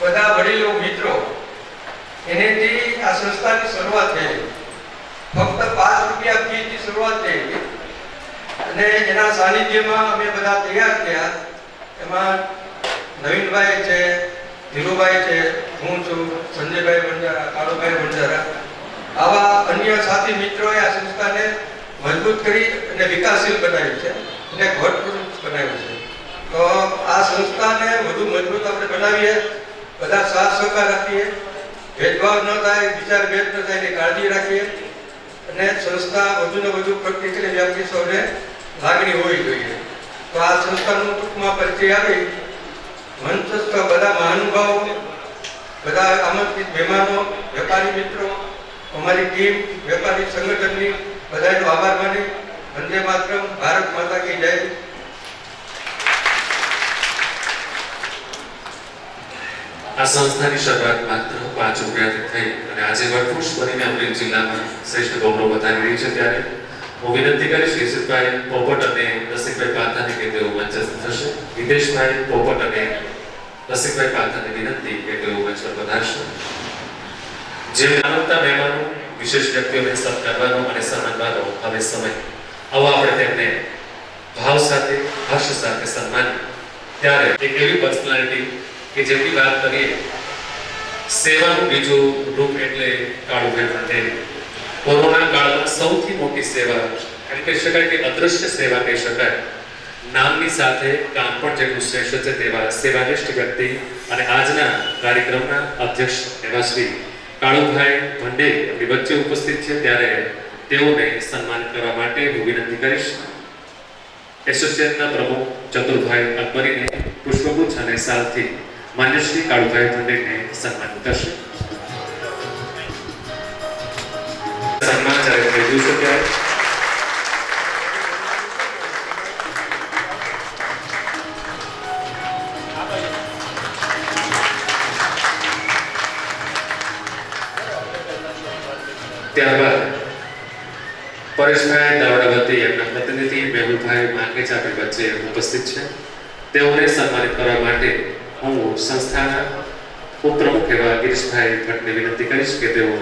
બધા વડીલો મિત્રો એનેથી આ સંસ્થાની શરૂઆત થઈ. ફક્ત 5 રૂપિયા ફીથી શરૂઆત થઈ અને એના સાનિધ્યમાં અમે બધા તૈયાર થયા. એમાં નવીનભાઈ છે, ધીરુભાઈ છે, હું છું, સંજયભાઈ બંજારા, કાળુભાઈ બંજારા, આવા અન્ય સાથી મિત્રોએ આ સંસ્થાને મજબૂત કરી અને વિકાસશીલ બનાવી છે અને ઘટપૂર્વક બનાવી છે. તો આ સંસ્થાને વધુ મજબૂત આપણે બનાવીએ, બધા સાથ સહકાર આપીએ, ભેદભાવ ન થાય, વિચાર ભેદ ન થાય એની કાળજી રાખીએ અને સંસ્થા વધુ ને વધુ પ્રગતિ કરી વ્યાપી સૌને લાગણી હોવી જોઈએ. તો આ સંસ્થાનું ટૂંકમાં પરિચય આપી મંચસ્થ બધા મહાનુભાવો, બધા આમંત્રિત મહેમાનો, વેપારી મિત્રો, અમારી ટીમ, વેપારી સંગઠનની બધાનો આભાર માની વંદે માતરમ, ભારત માતા કી જય. આ સંસ્થાની શરૂઆત માત્ર 5 રૂપિયાથી થઈ અને આજે વટવૃક્ષ બનીને અમરેલી જિલ્લામાં શ્રેષ્ઠ ગૌરવ વધારી રહી છે. ત્યારે હું વિનંતી કરીશ ઈશુભાઈ પોપટ અને રસિકભાઈ પાથાને કે તેઓ મંચસ્થ થશે. હિતેશભાઈ પોપટ અને રસિકભાઈ પાથાને વિનંતી કે તેઓ મંચ પર પધારશે. જે માનવતા મહેમાનો, વિશેષ વ્યક્તિઓને સત્કારવાનો અને સન્માનવાનો હવે સમય. આવો આપણે તેમને ભાવ સાથે, હર્ષ સાથે સન્માન. ત્યારે એક એવી પર્સનાલિટી કે જેની વાત કરીએ, સેવાનું બીજું રૂપ એટલે કાળુભાઈ પટેલ. કોરોના કાળમાં સૌથી મોટી સેવા એમ કહી શકાય કે અદ્રશ્ય સેવા કહી શકાય. નામની સાથે કામ પણ જેટલું શ્રેષ્ઠ છે તેવા સેવાનિષ્ઠ વ્યક્તિ અને આજના કાર્યક્રમના અધ્યક્ષ એવા શ્રી કાળુભાઈ ભંડે આપણી વચ્ચે ઉપસ્થિત છે. ત્યારે તેઓને સન્માનિત કરવા માટે હું વિનંતી કરીશ એસોસિએશનના પ્રમુખ ચતુરભાઈ અકબરીને પુષ્પગુચ્છ અને સાલથી માન્ય શ્રી કાળુભાઈ ભંડેને સન્માનિત કરશે. સન્માન જ્યારે થઈ ગયું છે ત્યારે ત્યારબાદ પરેશભાઈ દાવડાવતી એમના પ્રતિનિધિ મેહુલભાઈ માંગેચ આપણી વચ્ચે ઉપસ્થિત છે. તેઓને સન્માનિત કરવા માટે હું સંસ્થાના ઉપપ્રમુખ એવા ગિરીશભાઈ ભટ્ટને વિનંતી કરીશ કે તેઓ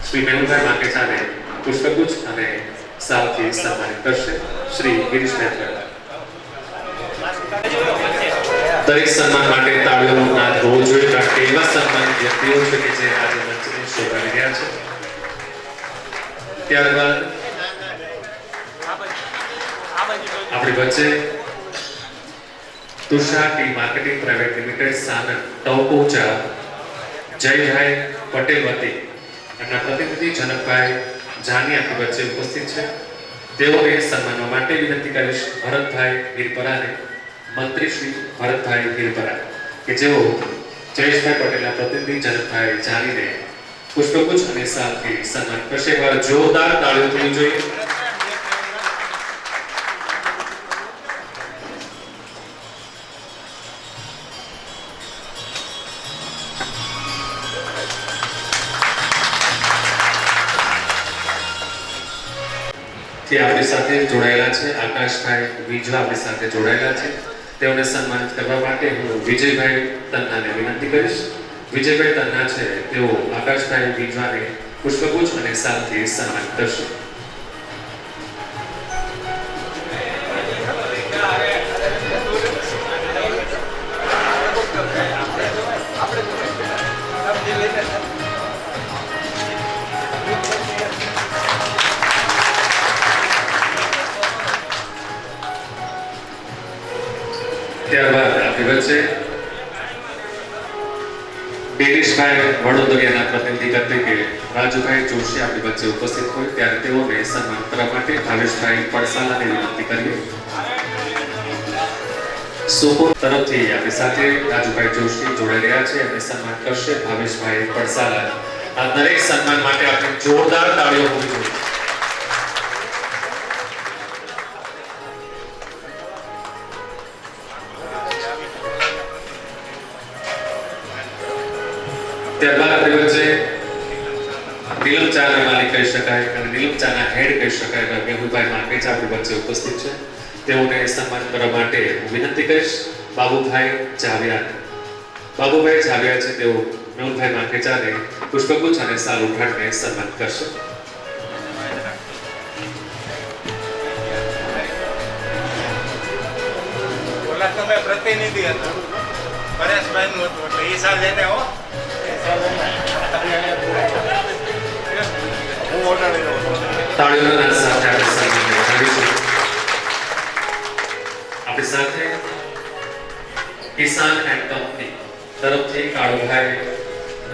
શ્રી મેહુલભાઈ માંગેચાને પુષ્પગુચ્છ અને સાલથી સન્માનિત કરશે. શ્રી ગિરીશભાઈ ભટ્ટ. દરેક સન્માન માટે તાળીઓનો નાદ હોવો જોઈએ, કારણ કે એવા સન્માનિત વ્યક્તિઓ છે કે જે આજે મંચને શોભાવી રહ્યા છે. ત્યારબાદ આપણી વચ્ચે Tushar tea marketing private limited Sanand ટોપોચા જયભાઈ પટેલ વતી એમના પ્રતિનિધિ જનકભાઈ જાની આપણી વચ્ચે ઉપસ્થિત છે. તેઓને સન્માનવા માટે વિનંતી કરીશ ભરતભાઈ હિરપરાને, મંત્રી શ્રી ભરતભાઈ હિરપરા કે જેઓ જયેશભાઈ પટેલના પ્રતિનિધિ જનકભાઈ જાનીને પુષ્પગુચ્છ અને સાલથી સન્માન કરશે. જોરદાર તાળીઓ થવી જોઈએ. આપણી સાથે જોડાયેલા છે આકાશભાઈ વિજવા, આપણી સાથે જોડાયેલા છે. તેઓને સન્માનિત કરવા માટે હું વિજયભાઈ તન્નાને વિનંતી કરીશ. વિજયભાઈ તન્ના છે તેઓ આકાશભાઈ વિજવાને પુષ્પગુચ્છ અને સાલથી સન્માનિત કરશે. ત્યારબાદ આપણી વચ્ચે દિનેશભાઈ વડોદરિયાના પ્રતિનિધિ તરીકે રાજુભાઈ જોશી આપણી વચ્ચે ઉપસ્થિત હોય ત્યારે તેઓને સન્માન કરવા માટે ભાવેશભાઈ પડસાલાને વિનંતી કરીએ. સુપોર તરફથી આપણી સાથે રાજુભાઈ જોશી જોડાઈ રહ્યા છે, એમને સન્માન કરશે ભાવેશભાઈ પડસાલા. આ દરેક સન્માન માટે આપણે જોરદાર તાળીઓ હોવી જોઈએ. ત્યારબાદ આપણી વચ્ચે નીલમ ચાના માલિક કહી શકાય અને નીલમ ચાના હેડ કહી શકાય એવા મેહુલભાઈ માર્કેચા આપણી વચ્ચે ઉપસ્થિત છે. તેઓને સન્માન કરવા માટે હું વિનંતી કરીશ બાબુભાઈ જાવિયા. બાબુભાઈ જાવિયા છે તેઓ મેહુલભાઈ માર્કેચાને પુષ્પગુચ્છ અને સાલ ઉઠાડીને સન્માન કરશે. ઓલા તમે પ્રતિનિધિ હતા પરેશભાઈ નું હતું એટલે એ સાલ જઈને હો હું ઓટાડી દઉં. તાળીઓના સાથે આપણે સન્માનને વધાવીશું. આપણી સાથે કિસાન એન્ડ કંપની તરફથી કાળુભાઈ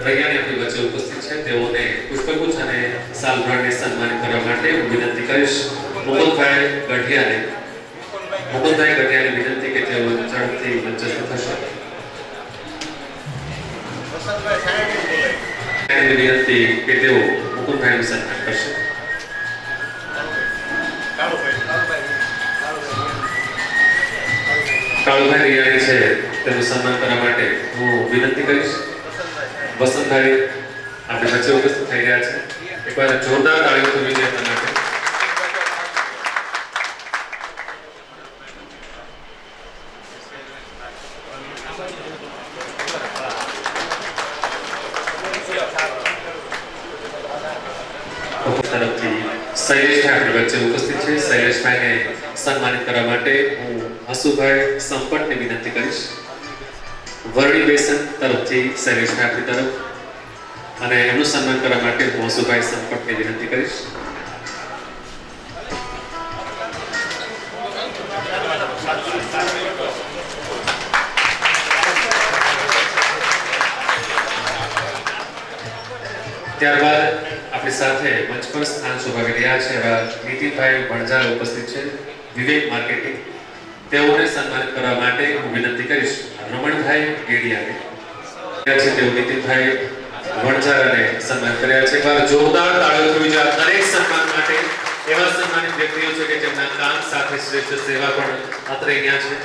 રૈયાણી આપણી વચ્ચે ઉપસ્થિત છે. તેઓને પુષ્પગુચ્છ અને સાલભરાને સન્માનિત કરવા માટે હું વિનંતી કરીશ મુકુંદભાઈ ગઢિયાને. મુકુંદભાઈ ગઢિયાને વિનંતી કે તેઓ ઝડપથી મંચસ્થ થશે. એની વિનંતી કે તેઓ મુકુંદભાઈનું સન્માન કરશે. કાળુભાઈ રૈયાણી છે તેનું સન્માન કરવા માટે હું વિનંતી કરીશ વસંતભાઈ આપણી વચ્ચે ઉપસ્થિત થઈ રહ્યા છે. એકવાર જોરદાર તાળીઓ પૂરી જોઈએ એમના માટે. તરફથી શૈલેષભાઈ આપણી વચ્ચે ઉપસ્થિત છે. શૈલેષભાઈને સન્માનિત કરવા માટે હું હસુભાઈ સંપટને વિનંતી કરીશ. વર્ણી બેસન તરફથી શૈલેષભાઈ આપણી તરફ અને એમનું સન્માન કરવા માટે હું હસુભાઈ સંપટને વિનંતી કરીશ. ત્યારબાદ આપણી સાથે મંચ પર સ્થાન શોભાવી રહ્યા છે એવા નીતિનભાઈ વણઝાર ઉપસ્થિત છે વિવેક માર્કેટિંગ. તેઓને સન્માનિત કરવા માટે હું વિનંતી કરીશ રમણભાઈ ગેડિયાને. છે તેઓ નીતિનભાઈ વણઝારાને સન્માન કર્યા છે. એકવાર જોરદાર તાળીઓ થવી જોઈએ દરેક સન્માન માટે. એવા સન્માનિત વ્યક્તિઓ છે કે જેમના કામ સાથે શ્રેષ્ઠ સેવા પણ અત્રે અહીંયા છે.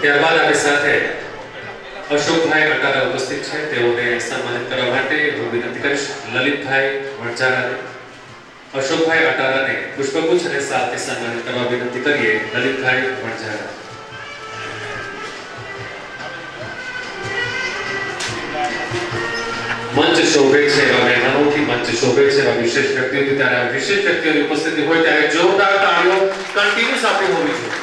ત્યારબાદ આપણી સાથે અશોકભાઈ અટારા ઉપસ્થિત છે. તેઓને સન્માનિત કરવા માટે હું વિનંતી કરીશ લલિતભાઈ વણઝારાને. અશોકભાઈ અટારાને પુષ્પગુચ્છ અને સાલથી સન્માનિત કરવા વિનંતી કરીએ લલિતભાઈ વણઝારા. મંચ શોભે છે એવા મહેમાનોથી, મંચ શોભે છે એવા વિશેષ વ્યક્તિઓથી. ત્યારે આ વિશેષ વ્યક્તિઓની ઉપસ્થિતિ હોય ત્યારે જોરદાર તાળીઓ કન્ટિન્યુઅસ આપણી હોવી જોઈએ.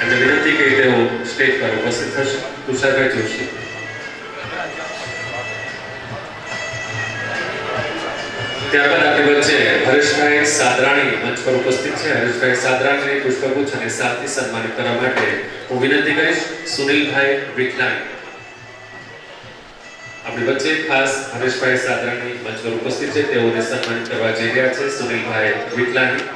એમને વિનંતી કરી તેઓ સ્ટેજ પર ઉપસ્થિત થશે. તુષારભાઈ જોશી. ત્યારબાદ આપણી વચ્ચે હરેશભાઈ સાદરાણી મંચ પર ઉપસ્થિત છે. હરેશભાઈ સાદરાણીને પુષ્પગુચ્છ અને સાલથી સન્માનિત કરવા માટે હું વિનંતી કરીશ સુનિલભાઈ વિઠલાણી. આપણી વચ્ચે ખાસ હરેશભાઈ સાદરાણી મંચ પર ઉપસ્થિત છે. તેઓને સન્માનિત કરવા જઈ રહ્યા છે સુનિલભાઈ વિઠલાણી.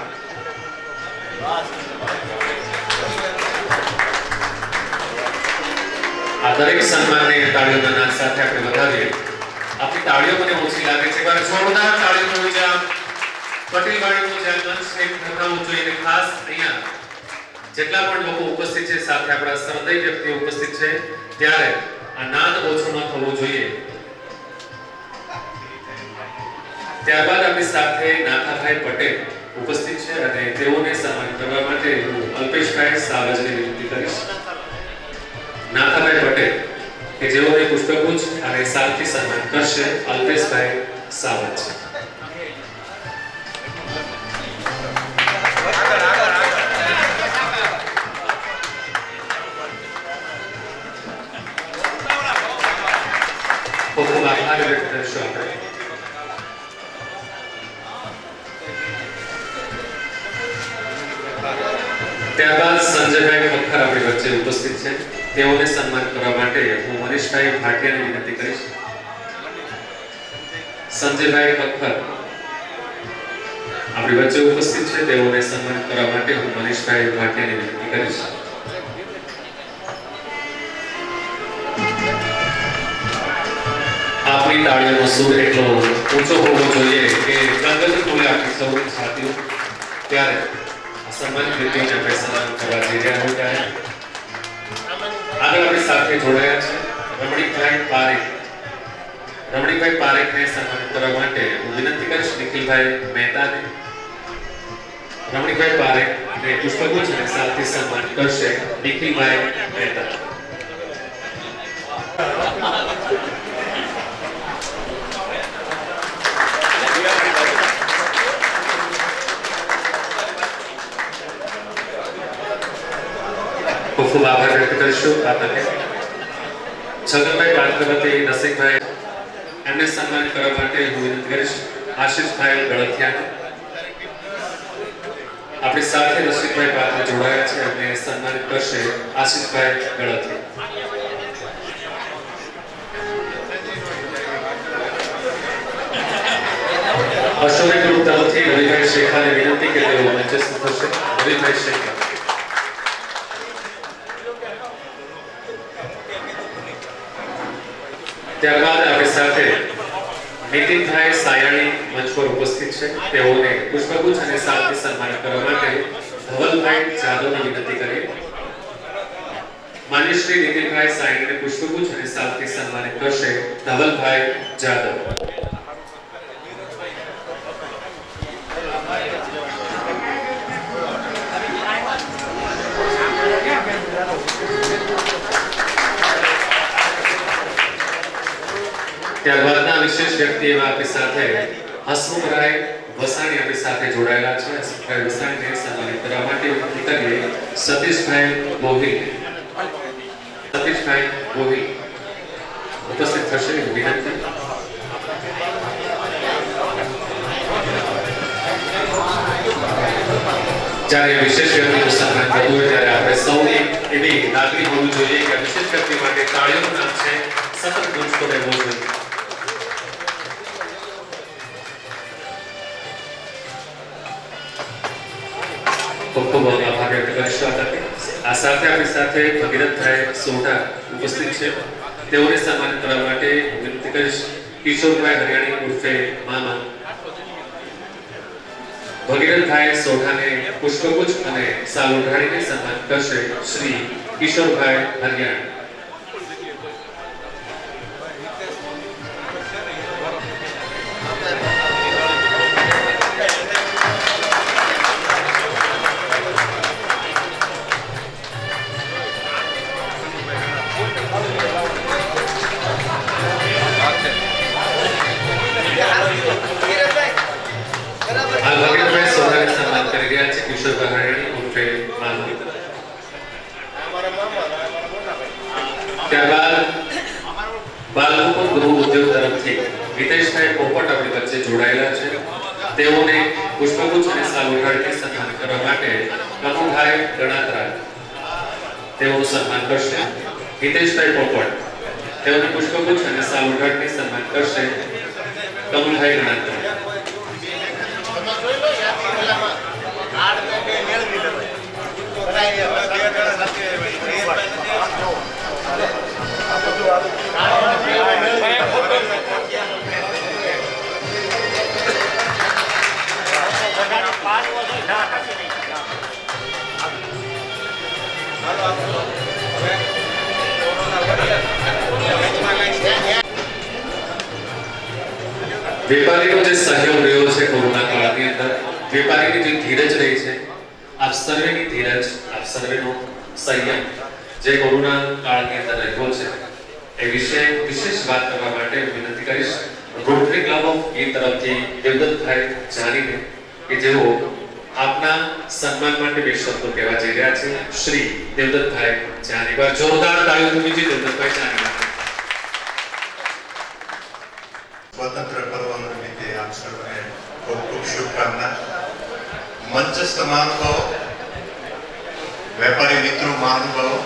આ દરેક સન્માનને તાળીઓના નાદ સાથે આપણે વધાવીએ. આપણી તાળીઓ મને ઓછી લાગે છે. એકવાર જોરદાર તાળીઓ થવી જોઈએ. પટેલવાડીનો જે મંચ છે ધરાવવું જોઈએ. ખાસ અહીંયા જેટલા પણ લોકો ઉપસ્થિત છે સાથે આપણા સહૃદય વ્યક્તિઓ ઉપસ્થિત છે ત્યારે આ નાદ ઓછો ન થવો જોઈએ. ત્યારબાદ આપણી સાથે નાથાભાઈ પટેલ ઉપસ્થિત છે અને તેઓને સન્માનિત કરવા માટે હું અલ્પેશભાઈ સાવજને વિનંતી કરીશ. નાથાભાઈ પટેલ કે જેઓને પુષ્પગુચ્છ અને સાલથી સન્માન કરશે અલ્પેશભાઈ સાવજ. ખૂબ ખૂબ આભાર વ્યક્ત કરીશું આપણે. ત્યારબાદ સંજયભાઈ ખખર આપણી વચ્ચે ઉપસ્થિત છે. તેઓને સન્માન કરવા માટે હું મનીષભાઈ ભાટિયાને વિનંતી કરીશ. સંજયભાઈ ખખર આપણી વચ્ચે ઉપસ્થિત છે. તેઓને સન્માન કરવા માટે હું મનીષભાઈ ભાટિયાને વિનંતી કરીશ. આપણી તાળીઓનો સૂર એટલો ઊંચો હોવો જોઈએ કે ગદગદ બોલે આપણી સૌની છાતીઓ. ત્યારે આ સન્માનિત વ્યક્તિઓને આપણે સન્માન કરવા જઈ રહ્યા હોય ત્યારે આગળ આપણી સાથે જોડાયા છે રમણીકભાઈ પારેખ. રમણીકભાઈ પારેખને સન્માનિત કરવા માટે હું વિનંતી કરીશ નિખિલભાઈ મહેતાને. રમણીકભાઈ પારેખને પુષ્પગુચ્છ અને શાલથી સન્માન કરશે નિખિલભાઈ મહેતા. ખૂબ ખૂબ આભાર વ્યક્ત કરીશું આ તકે. છગનભાઈ પાટકરવતી નસીબભાઈ એમને સન્માનિત કરવા માટે હું વિનંતી કરીશ આશીષભાઈ ગળથિયાને. આપણી સાથે રસિકભાઈ પાત્ર જોડાયા છે એમને સન્માનિત કરશે આશીષભાઈ ગળથિયા. અશ્વની ગ્રુપ તરફથી રવિભાઈ શેખાને વિનંતી કે તેઓ મંચસ્થ થશે. રવિભાઈ શેખા. ત્યારબાદ આપણી સાથે નીતિનભાઈ સાયણી મંચ પર ઉપસ્થિત છે. તેઓને પુષ્પગુચ્છ અને શાલથી સન્માનિત કરવા માટે ધવલભાઈ જાદવને વિનંતી કરી. માન્ય શ્રી નીતિનભાઈ સાયણીને પુષ્પગુચ્છ અને શાલથી સન્માનિત કરશે ધવલભાઈ જાદવ. ત્યારબાદના વિશેષ વ્યક્તિ એવા આપણી સાથે હસમુખરાય વસાણી આપણી સાથે જોડાયેલા છે. હસમુખરાય વસાણીને સન્માનિત કરવા માટે વિનંતી કરીએ સતીશભાઈ ગોહિલ. સતીશભાઈ ગોહિલ ઉપસ્થિત થશે વિનંતી. જ્યારે વિશેષ વ્યક્તિનું સન્માન કરવું હોય ત્યારે આપણે સૌની એવી લાગણી હોવી જોઈએ કે વિશેષ વ્યક્તિ માટે તાળીઓનું નામ છે સતત ગુંજતો રહેવો જોઈએ. ખૂબ ખૂબ આભાર વ્યક્ત કરીશું આ તકે. આ સાથે આપણી સાથે ભગીરથભાઈ સોઢા ઉપસ્થિત છે. તેઓને સન્માનિત કરવા માટે વિનંતી કરીશ કિશોરભાઈ હરિયાણી ઉર્ફે મામા. ભગીરથભાઈ સોઢાને પુષ્પગુચ્છ અને શાલ ઓઢાડીને સન્માન કરશે શ્રી કિશોરભાઈ હરિયાણી. ત્યારબાદ બાલમુકુંદ ગૃહ ઉદ્યોગ તરફથી વિતેશભાઈ પોપટ આપણી વચ્ચે જોડાયેલા છે. તેઓને પુષ્પગુચ્છ અને શાલ ઓઢાડીને સન્માન કરવા માટે કનુભાઈ ગણાત્રા તેઓનું સન્માન કરશે. વિતેશભાઈ પોપટ તેઓને પુષ્પગુચ્છ અને શાલ ઓઢાડીને સન્માન કરશે કનુભાઈ ગણાત્રા. વેપારીનો જે સહયોગ રહ્યો છે કોરોના કાળની અંદર, વેપારીની જે ધીરજ રહી છે, આપ સર્વેની ધીરજ, આપ સર્વેનો સંયમ જે કોરોના કાળની અંદર રહ્યો છે એ વિશે વિશેષ વાત કરવા માટે વિનંતી કરીશ રોટરી ક્લબ ઓફ ગીર તરફથી દેવદત્તભાઈ જાનીને કે જેઓ આપના સન્માન માટે બે શબ્દો કહેવા જઈ રહ્યા છે. શ્રી દેવદત્તભાઈ જાની. પર જોરદાર તાળીઓ બીજી દેવદત્તભાઈ જાની. સ્વતંત્ર પર્વ નિમિત્તે આપ સર્વને ખૂબ ખૂબ શુભકામના. મંચસ્થ મહાનુભાવો, વેપારી મિત્રો મહાનુભાવો,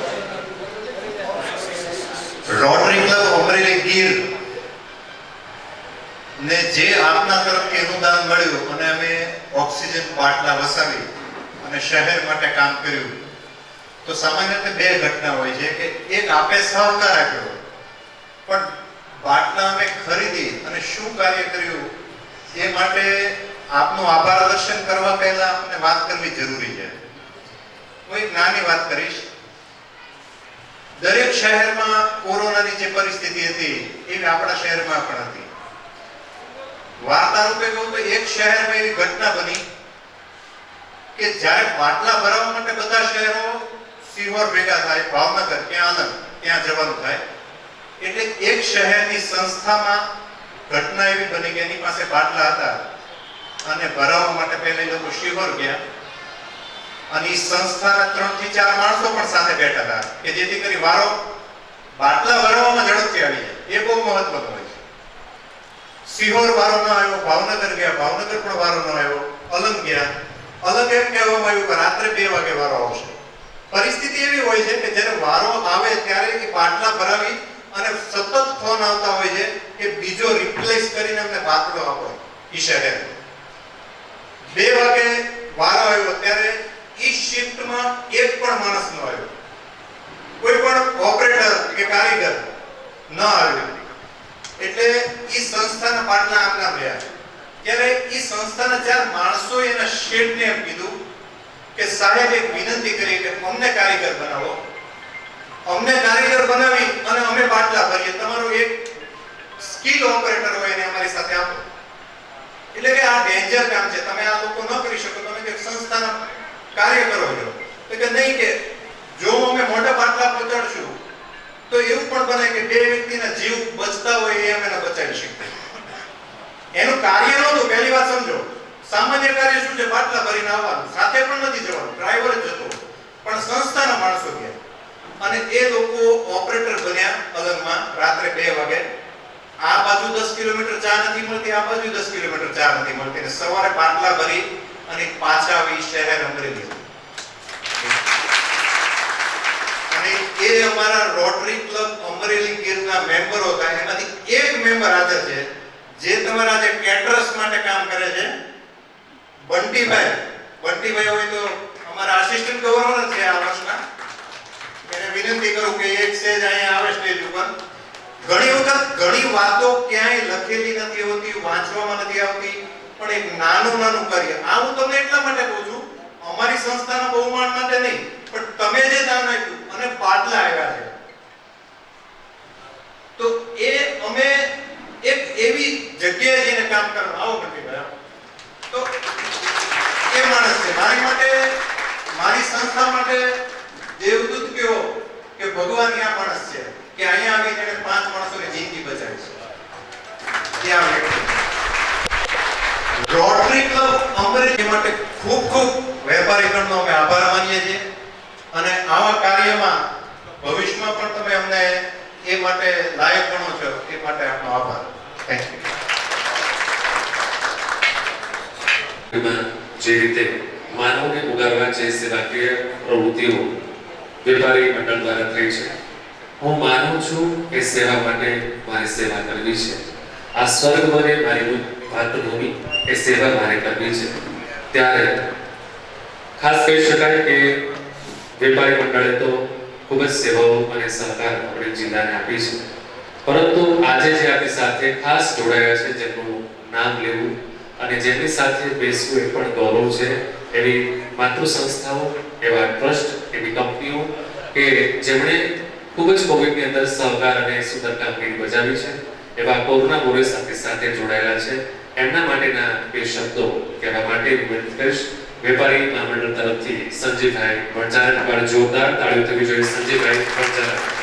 રોટરી ક્લબ અમરેલી ગીર ને જે આપના તરફથી અનુદાન મળ્યું અને અમે ઓક્સિજન બાટલા વસાવી અને શહેર માટે કામ કર્યું, તો સામાન્ય રીતે બે ઘટના હોય છે કે એક આપે સહકાર આપ્યો પણ બાટલા અમે ખરીદ શું કાર્ય કર્યું એ માટે આપનો આભાર દર્શન કરવા પહેલા આપણે વાત કરવી જરૂરી છે. હું એક નાની વાત કરીશ. દરેક શહેરમાં કોરોનાની જે પરિસ્થિતિ હતી એવી આપણા શહેરમાં પણ હતી. વાર્તા રૂપે કહું તો એક શહેરમાં એવી ઘટના બની કે જ્યારે બાટલા ભરાવવા માટે બધા શહેરો સિહોર ભેગા થાય, ભાવનગર ત્યાં અલગ ત્યાં જવાનું થાય, એટલે એક શહેરની સંસ્થામાં ઘટના એવી બની કે એની પાસે બાટલા હતા અને ભરાવવા માટે પહેલા એ લોકો સિહોર ગયા અને એ સંસ્થાના 3 થી 4 માણસો પણ સાથે બેઠા હતા કે જેથી કરી વારો બાટલા ભરાવવામાં ઝડપથી આવી જાય. એ બહુ મહત્વનું હોય છે. સિહોર વારો ન આવ્યો, ભાવનગર ગયા, ભાવનગર પણ વારો ન આવ્યો, અલંગ ગયા, અલગ એમ કહેવામાં આવ્યું કે રાત્રે 2 વાગે વારો આવશે. પરિસ્થિતિ એવી હોય છે કે જ્યારે વારો આવે ત્યારે એ બાટલા ભરાવી અને સતત ફોન આવતા હોય છે કે બીજો રિપ્લેસ કરીને અમને બાટલો આપો. ઈ શહેર 2 વાગે વારો આવ્યો ત્યારે ઈ શિફ્ટમાં એક પણ માણસ ન આવ્યો, કોઈ પણ ઓપરેટર કે કારીગર ન આવ્યો. એટલે ઈ સંસ્થાના બાટલા આમના રહ્યા. ત્યારે ઈ સંસ્થાના 4 માણસોએ એના શેઠને એમ કીધું કે સાહેબ એક વિનંતી કરી કે અમને કારીગર બનાવો, અમને કારીગર બનાવી અને અમે બાટલા ભરીએ, તમારો એક સ્કિલ ઓપરેટર હોય એને અમારી સાથે આપો. એટલે કે આ ડેન્જર કામ છે, તમે આ લોકો ન કરી શકો, તમે કે સંસ્થાના કાર્ય કરો છો. તો કે નહીં, કે જો અમે મોટા બાટલા પહોંચાડશું તો એવું પણ બને કે 2 વ્યક્તિના જીવ બચતા હોય એ અમે બચાવી શકીએ. એનું કાર્ય નહોતું. પહેલી વાત સમજો, સામાન્ય કાર્ય શું છે? બાટલા ભરીને આવવાનું, સાથે પણ નથી જવાનું, ડ્રાઈવર જ જતો, પણ સંસ્થાના માણસો ગયા અને એ લોકો ઓપરેટર બન્યા અલગમાં. રાત્રે 2 વાગે આ બાજુ 10 કિલોમીટર ચા નથી મળતી, આ બાજુ 10 કિલોમીટર ચા નથી મળતી, અને સવારે બાટલા ભરી અને પાછા આવી શહેર અમરેલી. અને એ અમારા રોટરી ક્લબ અમરેલી ગીરના મેમ્બરો હતા. એમાંથી એક મેમ્બર હાજર છે જે તમારા જે કેટરસ માટે કામ કરે છે, બંટીભાઈ. બંટીભાઈ હોય તો અમારા આસિસ્ટન્ટ ગવર્નર છે આ વર્ષના. એને વિનંતી કરું કે એક સેજ અહીંયા આવે સ્ટેજ ઉપર. ઘણી વખત ઘણી વાતો ક્યાંય લખેલી નથી હોતી, વાંચવામાં નથી આવતી, પણ એક નાનું કાર્ય. આ હું તમને એટલા માટે કહું છું, અમારી સંસ્થાના બહુમાન માટે નહીં, પણ તમે જે દાન આપ્યું અને બાટલા આવ્યા છે, તો એ અમે એક એવી જગ્યાએ જઈને કામ કરવા. આવો બંટીભાઈ, તો એ માણસ છે મારી માટે, મારી સંસ્થા માટે દેવદૂત કયો કે ભગવાન આ માણસ છે કે અહીંયા આવી તેને 5 માણસોની જિંદગી બચાવી છે. ત્યાં રોટરી ક્લબ અમરેલી માટે ખૂબ ખૂબ વેપારીગણનો અમે આભાર માનીએ છીએ અને આવા કાર્યમાં ભવિષ્યમાં પણ તમે અમને એ માટે લાયક ગણો છો, એ માટે આપનો આભાર. Thank you. જે રીતે માનવને ઉગારવા જે સેવાકીય પ્રવૃત્તિઓ વેપારી મંડળ દ્વારા થઈ છે, હું માનું છું કે સેવા માટે મારી સેવા કરવી છે. આ સ્વર્ગ બને મારી માતૃભૂમિ, એ સેવા મારે કરવી છે. ત્યારે ખાસ કહી શકાય કે વેપારી મંડળે તો ખૂબ જ સેવાઓ અને સહકાર આપણે જિલ્લાને આપી છે, પરંતુ આજે જે આપણી સાથે ખાસ જોડાયા છે, જેમનું નામ લેવું અને જેમની સાથે બેસવું એ પણ ગૌરવ છે. એવી માતૃ સંસ્થાઓ, એવા ટ્રસ્ટ, એવી કંપનીઓ કે જેમણે ખૂબ જ કોવિડની અંદર સહકાર અને સુંદર કામગીરી બજાવી છે, એવા કોરોના વોરિયર્સ આપણી સાથે જોડાયેલા છે. એમના માટેના બે શબ્દો કહેવા માટે વિનંતી કરીશ. વેપારી મહામંડળ તરફથી સંજયભાઈ વણજારા, જોરદાર તાળીઓ થવી જોઈએ સંજયભાઈ વણજારા.